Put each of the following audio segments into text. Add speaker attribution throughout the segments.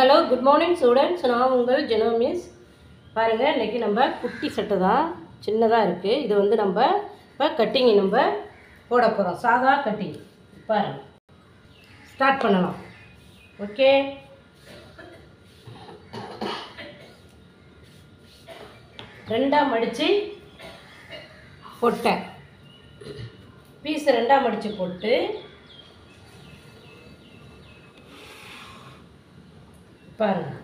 Speaker 1: Hello good morning students. நான் உங்கள் Jeno miss. பாருங்கள், இன்றைக்கி நம்ம குட்டி சட்டை தான், சின்னதாக இருக்குது. இது வந்து நம்ம இப்போ கட்டிங் நம்ம போட போகிறோம், சாதா கட்டிங். பாருங்கள், ஸ்டார்ட் பண்ணலாம். ஓகே, ரெண்டாக மடித்து போட்டேன். பீஸ் ரெண்டாக மடித்து போட்டு பாருங்கள்,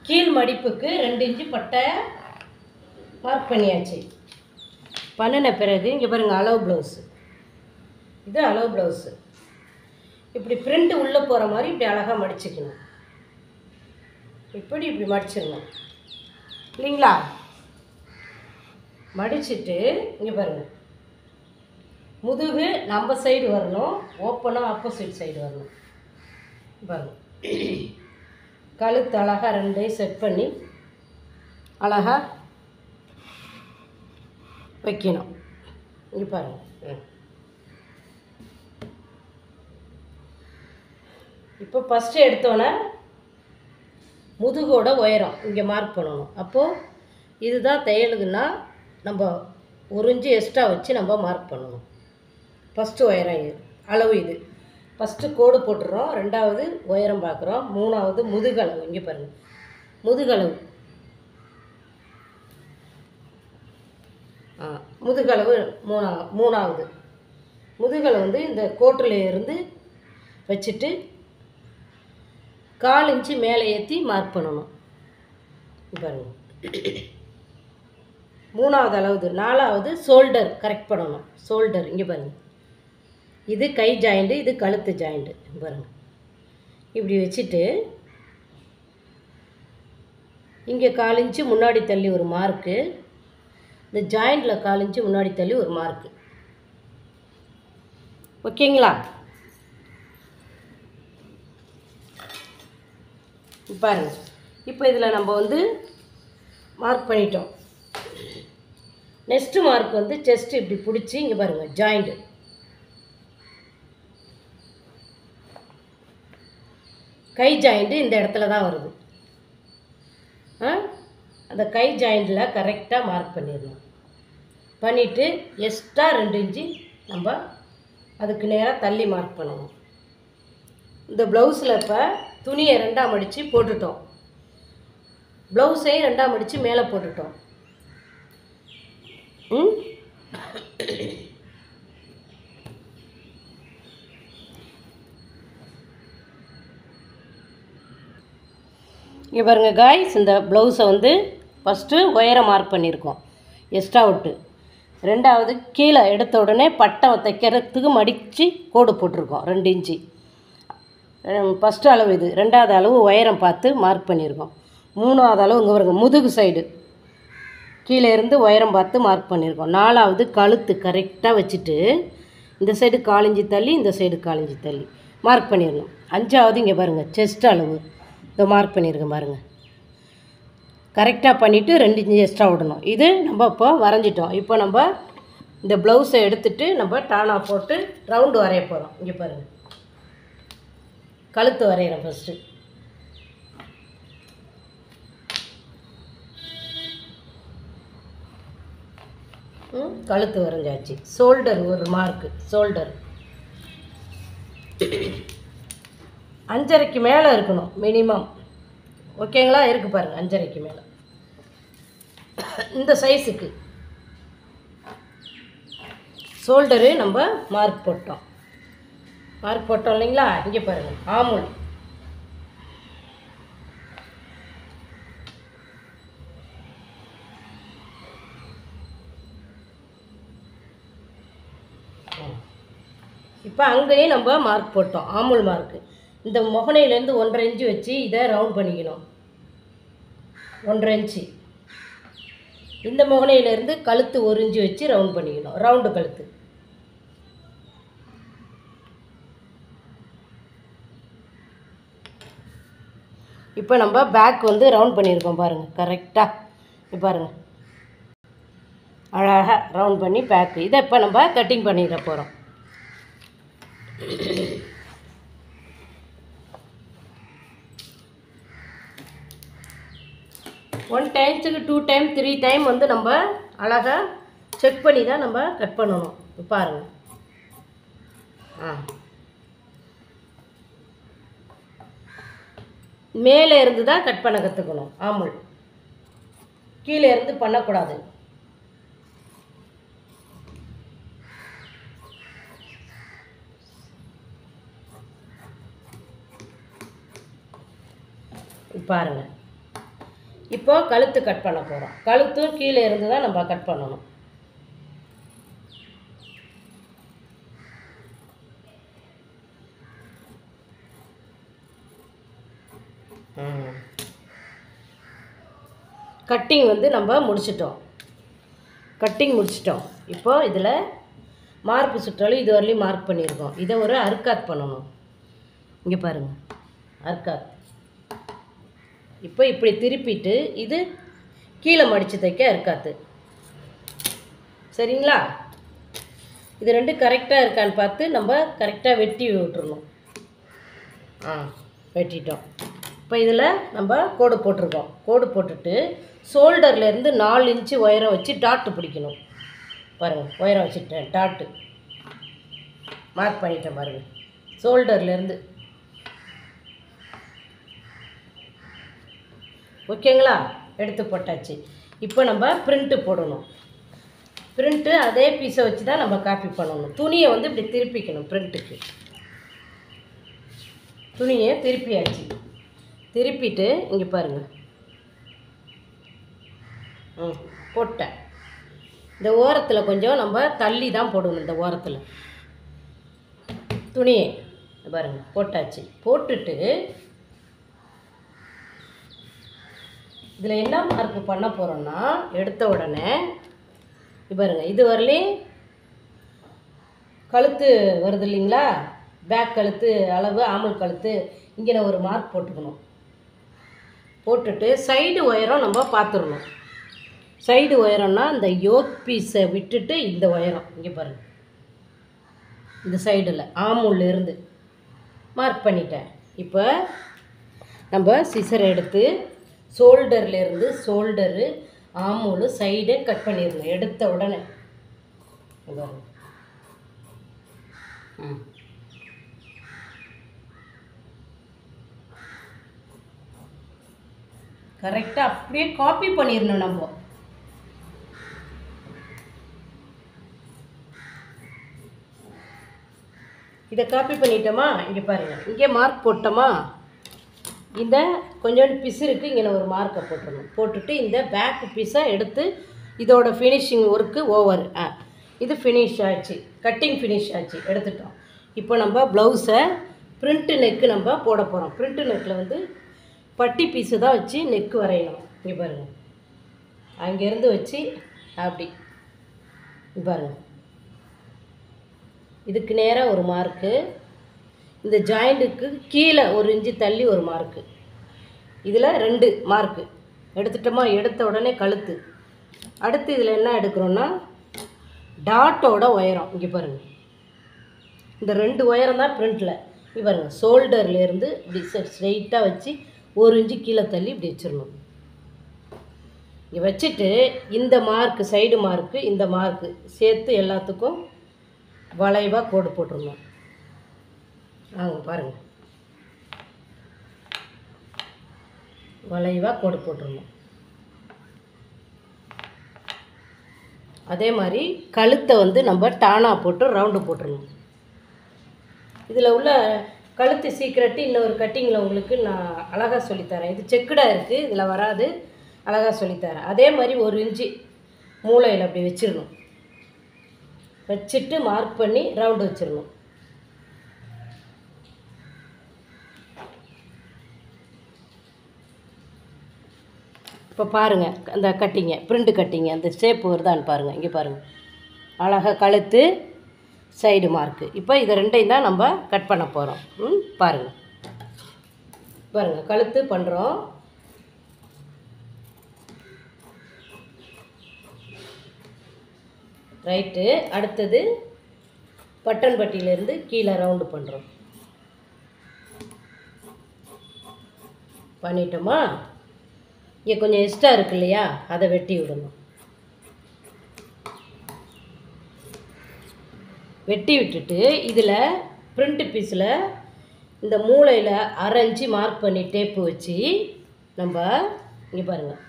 Speaker 1: கீழ் மடிப்புக்கு 2 இன்ச்சு பட்டை மார்க் பண்ணியாச்சு. பண்ணின பிறகு இங்கே பாருங்கள், அளவு ப்ளவுஸு. இது அளவு ப்ளவுஸு. இப்படி பிரிண்ட் உள்ளே போகிற மாதிரி இப்படி அழகாக மடிச்சுக்கணும். இப்படி மடிச்சிடணும் இல்லைங்களா? மடிச்சுட்டு இங்கே பாருங்கள், முதுகு நம்ம சைடு வரணும், ஓப்பனாக ஆப்போசிட் சைடு வரணும். பாருங்கள், கழுத்து அழகாக 2 செட் பண்ணி அழகாக வைக்கணும். இங்கே பாருங்கள். இப்போ ஃபஸ்ட்டு எடுத்தோன்னே முதுகோட உயரம் இங்கே மார்க் பண்ணணும். அப்போது இதுதான் தையலுக்குன்னா நம்ம 1 இன்ச்சு எக்ஸ்ட்ரா வச்சு நம்ம மார்க் பண்ணணும். ஃபஸ்ட்டு உயரம் இது, அளவு இது. ஃபஸ்ட்டு கோடு போட்டுடுறோம், 2வது உயரம் பார்க்குறோம், 3வது முதுகளவு. இங்கே பாருங்கள், முதுகளவு. முதுகளவு 3வது முதுகளவு வந்து இந்த கோட்டில் இருந்து வச்சுட்டு 1/4 இன்ச்சு மேலே ஏற்றி மார்க் பண்ணணும். பாருங்கள், 3வது அளவுது. 4வது ஷோல்டர் கரெக்ட் பண்ணணும். ஷோல்டர் இங்கே பாருங்கள், இது கை ஜாயிண்ட்டு, இது கழுத்து ஜாயிண்ட்டு. பாருங்கள், இப்படி வச்சுட்டு இங்கே 1/4 இன்ச்சு முன்னாடி தள்ளி ஒரு மார்க்கு, இந்த ஜாயிண்டில் 1/4 இன்ச்சு முன்னாடி தள்ளி ஒரு மார்க்கு. ஓகேங்களா? பாருங்கள், இப்போ இதில் நம்ம வந்து மார்க் பண்ணிட்டோம். நெக்ஸ்ட்டு மார்க் வந்து செஸ்ட்டு இப்படி பிடிச்சி இங்கே பாருங்கள், ஜாயிண்ட்டு. கை ஜாயிண்ட்டு இந்த இடத்துல தான் வருது. அந்த கை ஜாயிண்டில் கரெக்டாக மார்க் பண்ணிடணும். பண்ணிவிட்டு எக்ஸ்ட்ரா 2 இன்ச்சு நம்ம அதுக்கு நேராக தள்ளி மார்க் பண்ணணும். இந்த ப்ளவுஸில் இப்போ துணியை 2ஆக மடித்து போட்டுட்டோம், ப்ளவுஸையும் 2ஆக மடித்து மேலே போட்டுட்டோம். இங்கே பாருங்கள் காய்ஸ், இந்த ப்ளவுஸை வந்து ஃபஸ்ட்டு உயரம் மார்க் பண்ணியிருக்கோம் எக்ஸ்ட்ரா விட்டு. 2வது கீழே எடுத்த உடனே பட்டை தைக்கிறதுக்கு மடித்து கோடு போட்டிருக்கோம் 2 இன்ச்சு. ஃபஸ்ட்டு அளவு இது. 2வது அளவு உயரம் பார்த்து மார்க் பண்ணியிருக்கோம். 3வது அளவு இங்கே பாருங்கள், முதுகு சைடு கீழே இருந்து உயரம் பார்த்து மார்க் பண்ணியிருக்கோம். 4வது கழுத்து கரெக்டாக வச்சுட்டு இந்த சைடு 1/4 இன்ச்சு தள்ளி, இந்த சைடு 1/4 இன்ச்சு தள்ளி மார்க் பண்ணிடணும். 5வது இங்கே பாருங்கள், செஸ்ட் அளவு இதை மார்க் பண்ணியிருக்கேன் பாருங்கள். கரெக்டாக பண்ணிவிட்டு 2 இன்ச்சு எக்ஸ்ட்ரா விடணும். இது நம்ம இப்போ வரைஞ்சிட்டோம். இப்போ நம்ம இந்த ப்ளவுஸை எடுத்துகிட்டு நம்ம டானா போட்டு ரவுண்டு வரைய போகிறோம். இங்கே பாருங்கள், கழுத்து வரைகிறேன் ஃபஸ்ட்டு. கழுத்து வரைஞ்சாச்சு. ஷோல்டர் ஒரு மார்க்கு, ஷோல்டர் 5.5க்கு மேலே இருக்கணும் மினிமம். ஓகேங்களா? இருக்குது பாருங்கள், 5.5க்கு மேலே. இந்த சைஸுக்கு ஷோல்டரு நம்ம மார்க் போட்டோம். மார்க் போட்டோம் இல்லைங்களா? இங்கே பாருங்கள், ஆமுல். இப்போ அங்கேயும் நம்ம மார்க் போட்டோம், ஆமுல் மார்க்கு. இந்த முகனையிலேருந்து 1.5 இன்ச்சு வச்சு இதை ரவுண்ட் பண்ணிக்கணும். 1.5 இன்ச்சு. இந்த முகனையிலேருந்து கழுத்து 1 இன்ச்சு வச்சு ரவுண்ட் பண்ணிக்கணும், ரவுண்டு கழுத்து. இப்போ நம்ம பேக் வந்து ரவுண்ட் பண்ணியிருக்கோம் பாருங்கள், கரெக்டாக பாருங்கள், அழகாக ரவுண்ட் பண்ணி பேக்கு. இதை இப்போ நம்ம கட்டிங் பண்ணிட போகிறோம். 1 டைம்ஸுக்கு 2 டைம் 3 டைம் வந்து நம்ம அழகாக செக் பண்ணி தான் நம்ம கட் பண்ணணும். பாருங்கள். மேலே இருந்து தான் கட் பண்ண கற்றுக்கணும். ஆமுல் கீழே இருந்து பண்ணக்கூடாது. பாருங்கள். இப்போ கழுத்து கட் பண்ண போகிறோம். கழுத்தும் கீழே இருந்து தான் நம்ம கட் பண்ணணும். கட்டிங் வந்து நம்ம முடிச்சிட்டோம். இப்போ இதில் மார்க் சுற்றளவு இது வரலையும் மார்க் பண்ணியிருக்கோம். இதை ஒரு அர்க்காத் பண்ணணும். இங்கே பாருங்கள், அர்க்காத். இப்போ இப்படி திருப்பிட்டு இது கீழே மடித்து தைக்க அர்க்காத்து. சரிங்களா? இது ரெண்டும் கரெக்டாக இருக்கான்னு பார்த்து நம்ம கரெக்டாக வெட்டி விட்டுறணும். வெட்டிட்டோம். இப்போ இதில் நம்ம கோடு போட்டிருக்கோம். கோடு போட்டுட்டு ஷோல்டர்லேருந்து 4 இன்ச்சு உயரம் வச்சு டாட்டு பிடிக்கணும். பாருங்கள், உயரம் வச்சுட்டேன், டாட்டு மார்க் பண்ணிட்டேன். பாருங்கள், ஷோல்டர்லேருந்து. ஓகேங்களா? எடுத்து போட்டாச்சு. இப்போ நம்ம பிரிண்ட்டு போடணும். பிரிண்ட்டு அதே பீஸை வச்சு தான் நம்ம காப்பி பண்ணணும். துணியை வந்து இப்படி திருப்பிக்கணும். பிரிண்ட்டுக்கு துணியை திருப்பியாச்சு. திருப்பிட்டு இங்கே பாருங்கள், போட்டேன். இந்த ஓரத்தில் கொஞ்சம் நம்ம தள்ளி தான் போடணும். இந்த ஓரத்தில் துணியை பாருங்கள் போட்டாச்சு. போட்டுட்டு இதில் என்ன மார்க்கு பண்ண போகிறோன்னா, எடுத்த உடனே பாருங்கள், இது வரலையும் கழுத்து வருது இல்லைங்களா? பேக் கழுத்து அளவு, ஆமல் கழுத்து, இங்கே ஒரு மார்க் போட்டுக்கணும். போட்டுட்டு சைடு உயரம் நம்ம பார்த்துடணும். சைடு உயரம்னா இந்த யோக் பீஸை விட்டுட்டு இந்த உயரம் இங்கே பாருங்கள், இந்த சைடில் ஆமுல்லேருந்து மார்க் பண்ணிட்டேன். இப்போ நம்ம சிசர் எடுத்து ஷோல்டர்லேருந்து ஷோல்டரு ஆமூல் சைடே கட் பண்ணிடணும். எடுத்த உடனே கரெக்டாக அப்படியே காப்பி பண்ணிடணும். நம்ம இதை காப்பி பண்ணிட்டோமா? இங்கே பாருங்கள், இங்கே மார்க் போட்டோமா? இந்த கொஞ்சோண்டு பிசுருக்கு இங்கே ஒரு மார்க்கை போட்டுடணும். போட்டுட்டு இந்த பேக் பீஸை எடுத்து இதோட ஃபினிஷிங் ஒர்க்கு ஓவர். இது ஃபினிஷ் ஆச்சு, கட்டிங் ஃபினிஷ் ஆச்சு, எடுத்துட்டோம். இப்போ நம்ம ப்ளவுஸை பிரிண்ட்டு நெக்கு நம்ம போட போகிறோம். பிரிண்ட்டு நெக்கில் வந்து பட்டி பீஸு தான் வச்சு நெக்கு வரையணும். இங்கே பாருங்கள், அங்கேருந்து வச்சு அப்படி பாருங்கள், இதுக்கு நேராக ஒரு மார்க்கு, இந்த ஜாயிண்ட்டுக்கு கீழே 1 இன்ச்சு தள்ளி ஒரு மார்க்கு, இதில் 2 மார்க்கு எடுத்துட்டோமா? எடுத்த உடனே கழுத்து. அடுத்து இதில் என்ன எடுக்கிறோன்னா டாட்டோட உயரம். இங்கே பாருங்கள், இந்த 2 உயரம் தான் பிரிண்டில். இங்கே பாருங்கள், ஷோல்டர்லேருந்து இப்படி ஸ்ட்ரெயிட்டாக வச்சு 1 இன்ச்சு கீழே தள்ளி இப்படி வச்சிடணும். இங்கே வச்சுட்டு இந்த மார்க்கு, சைடு மார்க்கு, இந்த மார்க்கு சேர்த்து எல்லாத்துக்கும் வளைவாக கோடு போட்டுருணும். பாருங்கள், வளைவாக கோடு போட்டுருணும். அதே மாதிரி கழுத்தை வந்து நம்ம டானா போட்டு ரவுண்டு போட்டுருணும். இதில் உள்ள கழுத்து சீக்ரெட்டு இன்னொரு கட்டிங்கில் உங்களுக்கு நான் அழகாக சொல்லித்தரேன். இது செக்குடாக இருக்குது, இதில் வராது, அழகாக சொல்லித்தரேன். அதே மாதிரி 1 இன்ச்சு மூளையில் அப்படி வச்சிடணும். வச்சுட்டு மார்க் பண்ணி ரவுண்டு வச்சிடணும். இப்போ பாருங்கள், அந்த கட்டிங்க பிரிண்ட் கட்டிங்க அந்த ஷேப் வருதான்னு பாருங்கள். இங்கே பாருங்கள், அழகாக கழுத்து சைடு மார்க்கு. இப்போ இதை 2ஐயும் தான் நம்ம கட் பண்ண போகிறோம். பாருங்கள் பாருங்கள், கழுத்து பண்ணுறோம். ரைட்டு. அடுத்தது பட்டன் பட்டியிலேருந்து கீழே ரவுண்டு பண்ணுறோம். பண்ணிட்டோமா? இங்கே கொஞ்சம் எக்ஸ்ட்ரா இருக்கு இல்லையா, அதை வெட்டி விடணும். வெட்டி விட்டுட்டு இதில் பிரிண்ட் பீஸில் இந்த மூளையில் அரைஞ்சி மார்க் பண்ணி டேப்பு வச்சு நம்ம இங்கே பாருங்கள்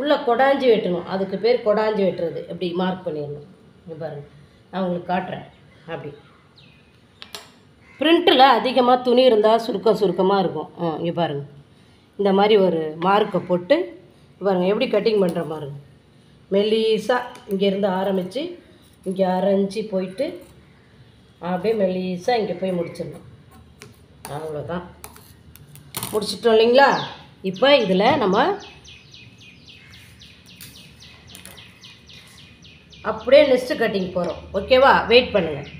Speaker 1: உள்ளே கொடாஞ்சி வெட்டணும். அதுக்கு பேர் கொடாஞ்சி வெட்டுறது. எப்படி மார்க் பண்ணிடணும். இங்கே பாருங்கள், நான் உங்களுக்கு காட்டுறேன். அப்படி பிரிண்ட்டில் அதிகமாக துணி இருந்தால் சுருக்கமாக இருக்கும். இங்கே பாருங்கள், இந்த மாதிரி ஒரு மார்க்கை போட்டு பாருங்கள் எப்படி கட்டிங் பண்ணுற பாருங்க. மெல்லிசாக இங்கேருந்து ஆரம்பித்து இங்கே அரைஞ்சி போயிட்டு அப்படியே மெல்லிசாக இங்கே போய் முடிச்சிடணும். அவ்வளோதான், முடிச்சிட்டோம் இல்லைங்களா. இப்போ இதில் நம்ம அப்படியே நெக்ஸ்ட்டு கட்டிங் போகிறோம். ஓகேவா, வெயிட் பண்ணுங்கள்.